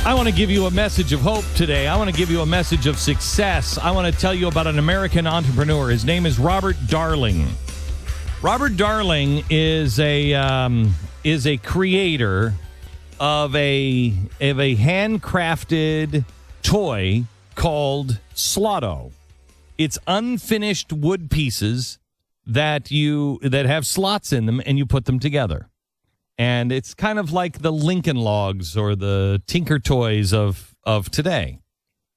I want to give you a message of hope today. I want to give you a message of success. I want to tell you about an American entrepreneur. His name is Robert Darling. Robert Darling is a creator of a handcrafted toy called Slotto. It's unfinished wood pieces that have slots in them, and you put them together. And it's kind of like the Lincoln Logs or the Tinker Toys of today.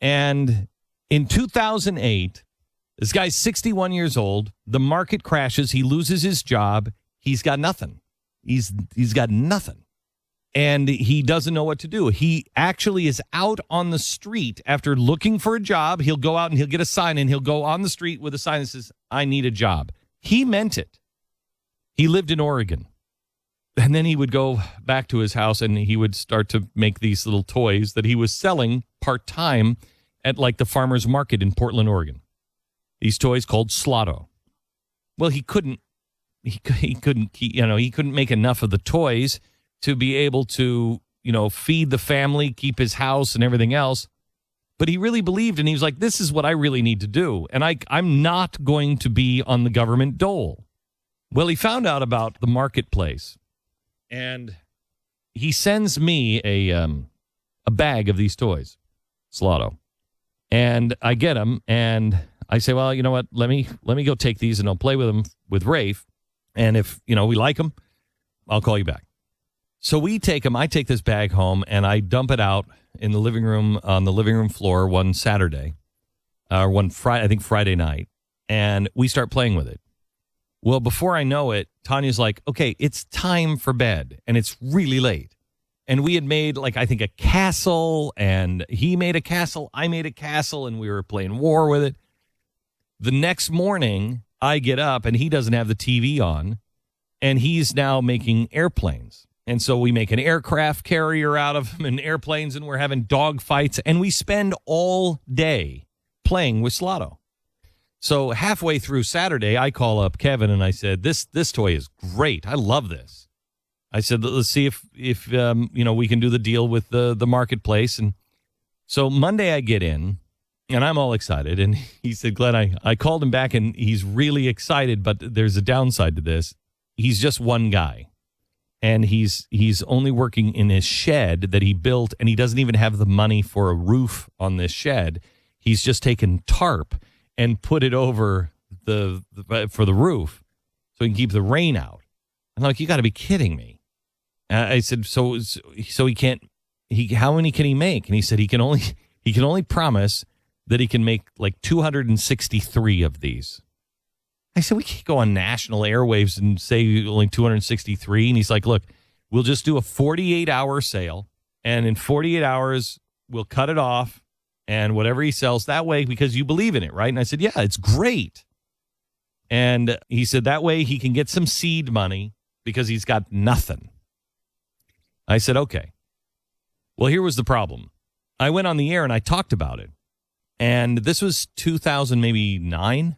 And in 2008, this guy's 61 years old. The market crashes. He loses his job. He's got nothing. He's got nothing. And he doesn't know what to do. He actually is out on the street after looking for a job. He'll go out and he'll get a sign, and he'll go on the street with a sign that says, "I need a job." He meant it. He lived in Oregon. And then he would go back to his house and he would start to make these little toys that he was selling part-time at like the farmer's market in Portland, Oregon. These toys called Slotto. Well, he couldn't make enough of the toys to be able to, feed the family, keep his house and everything else. But he really believed, and he was like, this is what I really need to do. And I'm not going to be on the government dole. Well, he found out about the marketplace. And he sends me a bag of these toys, Slotto, and I get them, and I say, well, you know what? Let me go take these, and I'll play with them with Rafe, and if we like them, I'll call you back. So we take them. I take this bag home, and I dump it out in the living room on the living room floor one Saturday, or one Friday, I think Friday night, and we start playing with it. Well, before I know it, Tanya's like, okay, it's time for bed, and it's really late. And we had made, I think a castle, and he made a castle, I made a castle, and we were playing war with it. The next morning, I get up, and he doesn't have the TV on, and he's now making airplanes. And so we make an aircraft carrier out of them and airplanes, and we're having dog fights, and we spend all day playing with Slotto. So halfway through Saturday, I call up Kevin and I said, "This toy is great. I love this." I said, "Let's see if we can do the deal with the marketplace." And so Monday I get in and I'm all excited. And he said, "Glenn, I called him back and he's really excited, but there's a downside to this. He's just one guy, and he's only working in his shed that he built, and he doesn't even have the money for a roof on this shed. He's just taken tarp and put it over for the roof so he can keep the rain out." I'm like, "You got to be kidding me." I said, so he can't, how many can he make? And he said he can only promise that he can make like 263 of these. I said, "We can't go on national airwaves and say only 263. And he's like, "Look, we'll just do a 48-hour sale, and in 48 hours, we'll cut it off. And whatever he sells that way, because you believe in it, right?" And I said, "Yeah, it's great." And he said that way he can get some seed money because he's got nothing. I said, "Okay." Well, here was the problem. I went on the air and I talked about it. And this was 2009.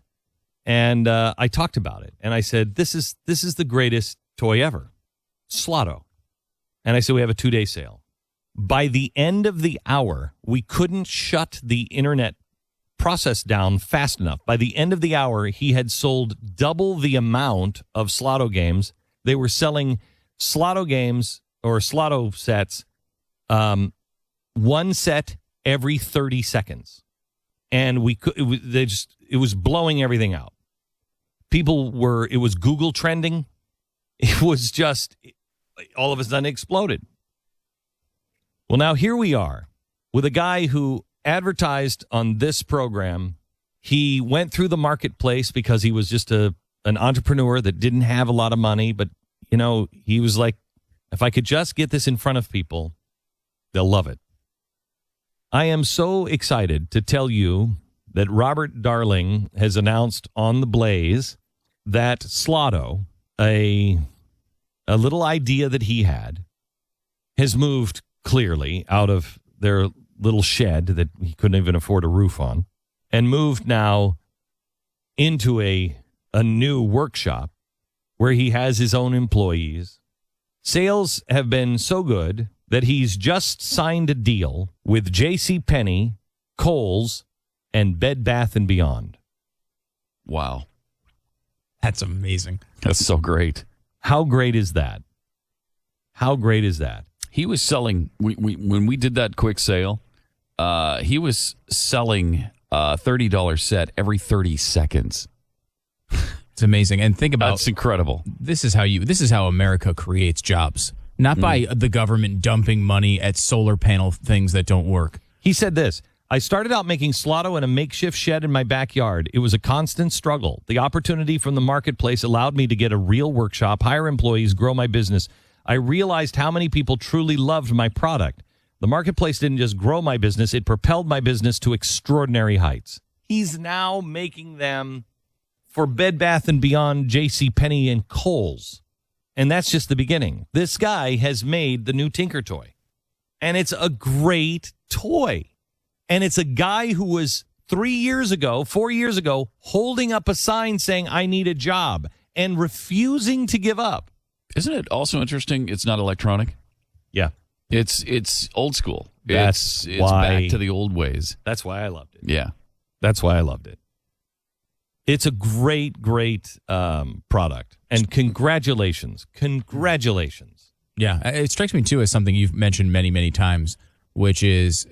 And I talked about it. And I said, this is the greatest toy ever, Slotto. And I said, we have a 2-day sale. By the end of the hour, we couldn't shut the internet process down fast enough. By the end of the hour, he had sold double the amount of Slotto games. They were selling Slotto games or Slotto sets, one set every 30 seconds. And it was blowing everything out. It was Google trending. It was just, all of a sudden exploded. Well, now here we are with a guy who advertised on this program. He went through the marketplace because he was just an entrepreneur that didn't have a lot of money. But, he was like, if I could just get this in front of people, they'll love it. I am so excited to tell you that Robert Darling has announced on The Blaze that Slotto, a little idea that he had, has moved clearly out of their little shed that he couldn't even afford a roof on, and moved now into a new workshop where he has his own employees. Sales have been so good that he's just signed a deal with JCPenney, Kohl's, and Bed Bath & Beyond. Wow. That's amazing. That's so great. How great is that? How great is that? He was selling, when we did that quick sale, he was selling a $30 set every 30 seconds. It's amazing. And think about That's incredible. This is how America creates jobs. Not by the government dumping money at solar panel things that don't work. He said this, I started out making Slotto in a makeshift shed in my backyard. It was a constant struggle. The opportunity from the marketplace allowed me to get a real workshop, hire employees, grow my business. I realized how many people truly loved my product. The marketplace didn't just grow my business, it propelled my business to extraordinary heights. He's now making them for Bed Bath & Beyond, JCPenney, and Kohl's. And that's just the beginning. This guy has made the new Tinker Toy. And it's a great toy. And it's a guy who was 4 years ago, holding up a sign saying, I need a job, and refusing to give up. Isn't it also interesting it's not electronic? Yeah. It's old school. It's back to the old ways. That's why I loved it. Yeah. That's why I loved it. It's a great, great product. And congratulations. Congratulations. Yeah. It strikes me, too, as something you've mentioned many, many times, which is,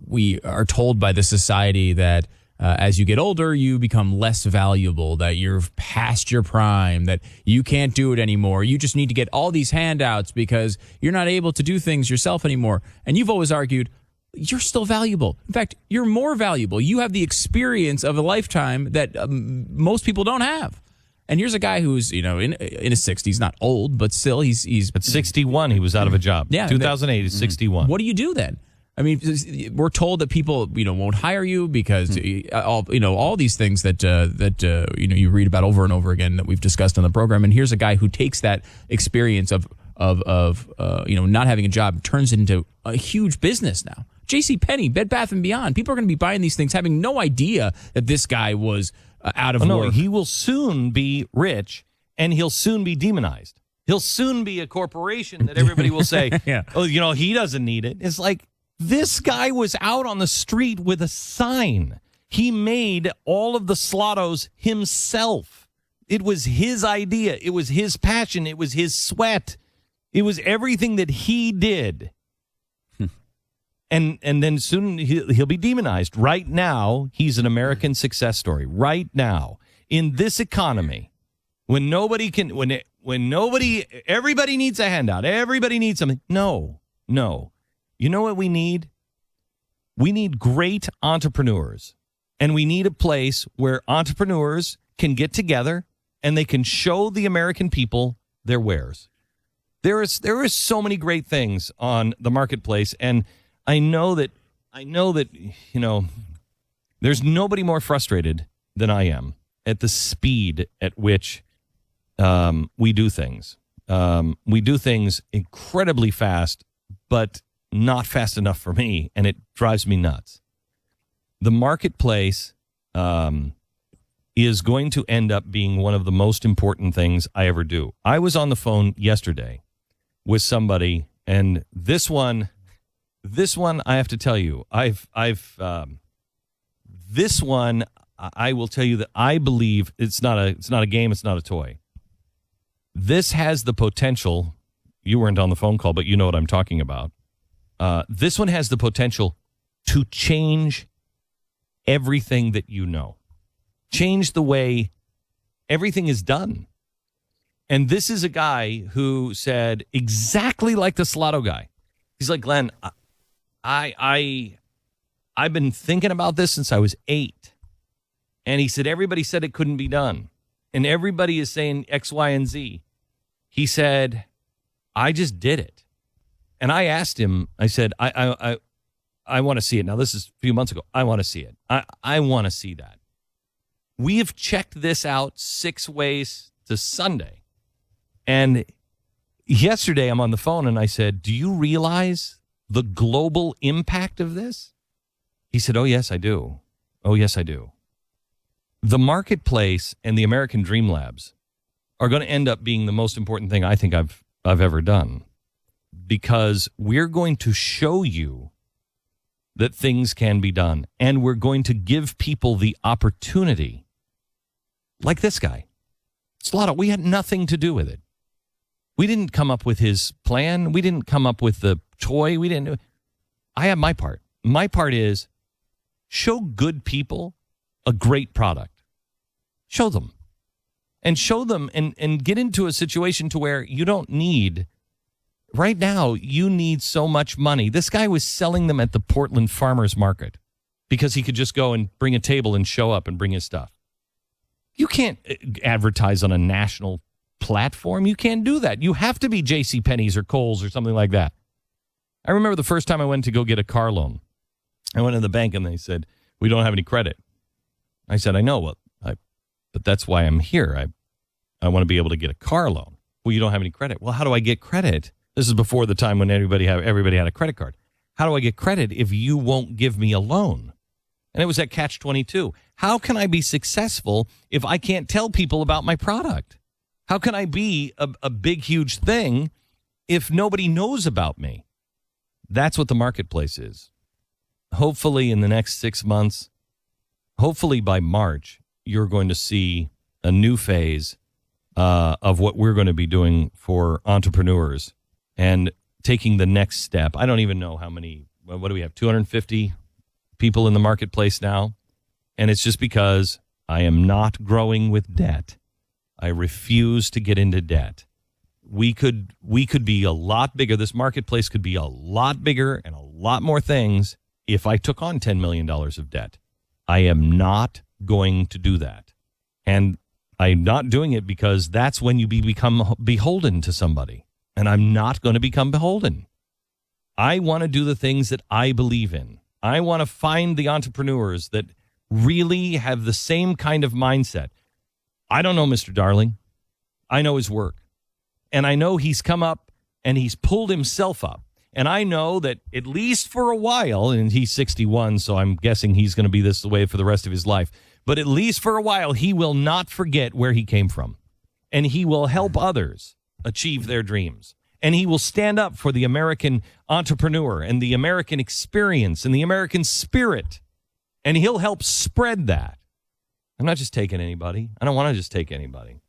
we are told by the society that as you get older, you become less valuable, that you're past your prime, that you can't do it anymore. You just need to get all these handouts because you're not able to do things yourself anymore. And you've always argued, you're still valuable. In fact, you're more valuable. You have the experience of a lifetime that most people don't have. And here's a guy who's, in his 60s, not old, but still he's at 61, he was out of a job. Yeah, 2008 is 61. What do you do then? I mean, we're told that people, won't hire you because all these things that you read about over and over again that we've discussed on the program. And here's a guy who takes that experience of not having a job, turns it into a huge business now. JCPenney, Bed Bath & Beyond. People are going to be buying these things having no idea that this guy was out of work. No, he will soon be rich, and he'll soon be demonized. He'll soon be a corporation that everybody will say, yeah. Oh, he doesn't need it. It's like, this guy was out on the street with a sign. He made all of the Slottos himself. It was his idea. It was his passion. It was his sweat. It was everything that he did. And then soon he'll be demonized. Right now, he's an American success story. Right now, in this economy, when nobody can, everybody needs a handout. Everybody needs something. No. You know what we need? We need great entrepreneurs. And we need a place where entrepreneurs can get together and they can show the American people their wares. There is so many great things on the marketplace, and I know that there's nobody more frustrated than I am at the speed at which we do things. We do things incredibly fast, but not fast enough for me, and it drives me nuts. The marketplace is going to end up being one of the most important things I ever do. I was on the phone yesterday with somebody, and this one I have to tell you, this one I will tell you that I believe it's not a game, it's not a toy. This has the potential. You weren't on the phone call, but you know what I'm talking about. This one has the potential to change everything that you know. Change the way everything is done. And this is a guy who said exactly like the Slotto guy. He's like, Glenn, I've been thinking about this since I was 8. And he said, everybody said it couldn't be done. And everybody is saying X, Y, and Z. He said, I just did it. And I asked him, I said, I want to see it. Now, this is a few months ago. I want to see it. I want to see that. We have checked this out 6 ways to Sunday. And yesterday I'm on the phone and I said, do you realize the global impact of this? He said, oh, yes, I do. Oh, yes, I do. The marketplace and the American Dream Labs are going to end up being the most important thing I think I've ever done. because we're going to show you that things can be done, and we're going to give people the opportunity. Like this guy, Slotto, we had nothing to do with it. We didn't come up with his plan. We didn't come up with the toy. I have my part. My part is show good people a great product. Show them. And show them and get into a situation to where you don't need, right now, you need so much money. This guy was selling them at the Portland Farmers Market because he could just go and bring a table and show up and bring his stuff. You can't advertise on a national platform. You can't do that. You have to be JCPenney's or Kohl's or something like that. I remember the first time I went to go get a car loan. I went to the bank and they said, we don't have any credit. I said, I know, but that's why I'm here. I want to be able to get a car loan. Well, you don't have any credit. Well, how do I get credit? This is before the time when everybody had a credit card. How do I get credit if you won't give me a loan? And it was at Catch-22. How can I be successful if I can't tell people about my product? How can I be a big, huge thing if nobody knows about me? That's what the marketplace is. Hopefully in the next 6 months, hopefully by March, you're going to see a new phase of what we're going to be doing for entrepreneurs and taking the next step. I don't even know how many, what do we have, 250 people in the marketplace now? And it's just because I am not growing with debt. I refuse to get into debt. We could be a lot bigger. This marketplace could be a lot bigger and a lot more things if I took on $10 million of debt. I am not going to do that. And I'm not doing it because that's when you become beholden to somebody. And I'm not going to become beholden. I want to do the things that I believe in. I want to find the entrepreneurs that really have the same kind of mindset. I don't know Mr. Darling. I know his work. And I know he's come up and he's pulled himself up. And I know that at least for a while, and he's 61, so I'm guessing he's going to be this way for the rest of his life. But at least for a while, he will not forget where he came from. And he will help others achieve their dreams. And he will stand up for the American entrepreneur and the American experience and the American spirit. And he'll help spread that. I'm not just taking anybody. I don't want to just take anybody.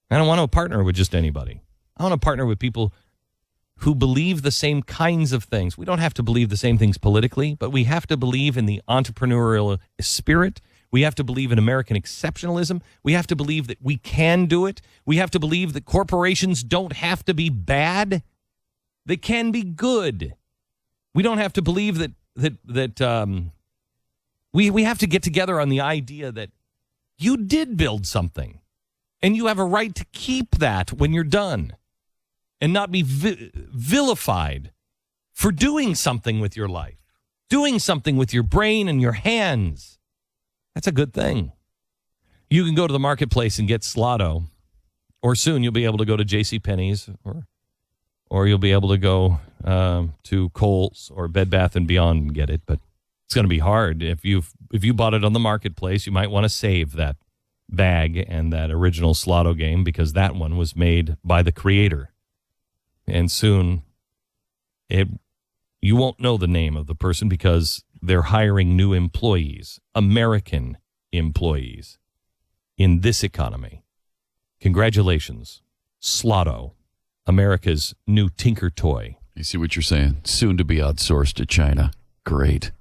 I don't want to partner with just anybody. I want to partner with people who believe the same kinds of things. We don't have to believe the same things politically, but we have to believe in the entrepreneurial spirit. We have to believe in American exceptionalism. We have to believe that we can do it. We have to believe that corporations don't have to be bad. They can be good. We don't have to believe that we have to get together on the idea that you did build something and you have a right to keep that when you're done and not be vilified for doing something with your life, doing something with your brain and your hands. That's a good thing. You can go to the marketplace and get Slotto, or soon you'll be able to go to JCPenney's, or you'll be able to go to Kohl's or Bed Bath & Beyond and get it. But it's going to be hard. If you bought it on the marketplace, you might want to save that bag and that original Slotto game because that one was made by the creator. And soon you won't know the name of the person because they're hiring new employees, American employees, in this economy. Congratulations, Slotto, America's new tinker toy. You see what you're saying? Soon to be outsourced to China. Great.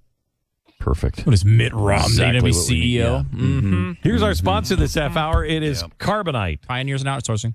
Perfect. What is Mitt Romney Exactly to be what we need, CEO? yeah. Here's our sponsor this half hour. It is Carbonite. Pioneers in outsourcing.